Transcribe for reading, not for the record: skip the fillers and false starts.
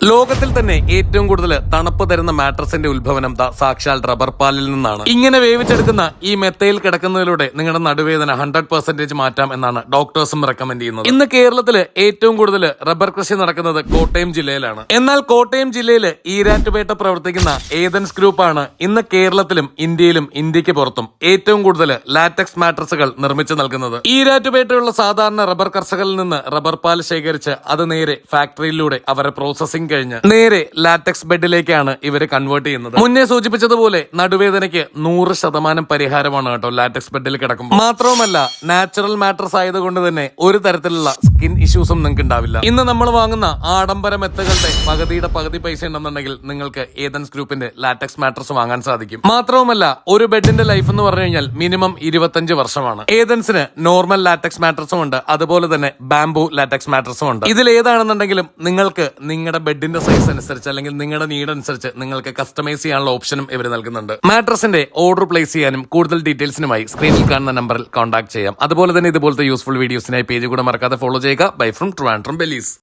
ലോകത്തിൽ തന്നെ ഏറ്റവും കൂടുതൽ തണുപ്പ് തരുന്ന മാട്രസിന്റെ ഉത്ഭവനം സാക്ഷാൽ റബ്ബർ പാലിൽ നിന്നാണ്. ഇങ്ങനെ വേവിച്ചെടുക്കുന്ന ഈ മെത്തയിൽ കിടക്കുന്നതിലൂടെ നിങ്ങളുടെ നടുവേദന 100% മാറ്റാം എന്നാണ് ഡോക്ടേഴ്സും റെക്കമെൻഡ് ചെയ്യുന്നത്. ഇന്ന് കേരളത്തിൽ ഏറ്റവും കൂടുതൽ റബ്ബർ കൃഷി നടക്കുന്നത് കോട്ടയം ജില്ലയിലാണ്. എന്നാൽ കോട്ടയം ജില്ലയിൽ ഈരാറ്റുപേട്ട പ്രവർത്തിക്കുന്ന ഏതൻസ് ഗ്രൂപ്പാണ് ഇന്ന് കേരളത്തിലും ഇന്ത്യയിലും ഇന്ത്യക്ക് പുറത്തും ഏറ്റവും കൂടുതൽ ലാറ്റക്സ് മാട്രസുകൾ നിർമ്മിച്ചു നൽകുന്നത്. ഈരാറ്റുപേട്ടയുള്ള സാധാരണ റബ്ബർ കർഷകരിൽ നിന്ന് റബ്ബർ പാൽ ശേഖരിച്ച് അത് നേരെ ഫാക്ടറിയിലൂടെ അവരെ പ്രോസസിംഗ് കഴിഞ്ഞ് നേരെ ലാറ്റക്സ് ബെഡിലേക്കാണ് ഇവര് കൺവേർട്ട് ചെയ്യുന്നത്. മുന്നേ സൂചിപ്പിച്ചതുപോലെ നടുവേദനയ്ക്ക് 100% പരിഹാരമാണ് കേട്ടോ ലാറ്റക്സ് ബെഡിൽ കിടക്കുമ്പോൾ. മാത്രവുമല്ല നാച്ചുറൽ മാട്രസ് ആയതുകൊണ്ട് തന്നെ ഒരു തരത്തിലുള്ള സ്കിൻ ഇഷ്യൂസും നിങ്ങൾക്ക് ഉണ്ടാവില്ല. ഇന്ന് നമ്മൾ വാങ്ങുന്ന ആഡംബര മെത്തകളുടെ പകുതി പൈസ ഉണ്ടെന്നുണ്ടെങ്കിൽ നിങ്ങൾക്ക് ഏതൻസ് ഗ്രൂപ്പിന്റെ ലാറ്റക്സ് മാട്രസ് വാങ്ങാൻ സാധിക്കും. മാത്രവുമല്ല ഒരു ബെഡിന്റെ ലൈഫ് എന്ന് പറഞ്ഞു കഴിഞ്ഞാൽ മിനിമം 25 വർഷമാണ്. ഏതൻസിന് നോർമൽ ലാറ്റക്സ് മാട്രസും ഉണ്ട്, അതുപോലെ തന്നെ ബാംബു ലാറ്റക്സ് മാട്രസും ഉണ്ട്. ഇതിൽ ഏതാണെന്നുണ്ടെങ്കിലും നിങ്ങൾക്ക് നിങ്ങളുടെ ബെഡിന്റെ സൈസ് അനുസരിച്ച് അല്ലെങ്കിൽ നിങ്ങളുടെ നീഡ് അനുസരിച്ച് നിങ്ങൾക്ക് കസ്റ്റമൈസ് ചെയ്യാനുള്ള ഓപ്ഷനും ഇവർ നൽകുന്നുണ്ട്. മാട്രസിന്റെ ഓർഡർ പ്ലേസ് ചെയ്യാനും കൂടുതൽ ഡീറ്റെയിൽസിനുമായി സ്ക്രീനിൽ കാണുന്ന നമ്പറിൽ കോൺടാക്ട് ചെയ്യാം. അതുപോലെ തന്നെ ഇതുപോലത്തെ യൂസ്ഫുൾ വീഡിയോസിനായി പേജ് കൂടെ മറക്കാതെ ഫോളോ ചെയ്യുക. Bye from Trivandrum Belize.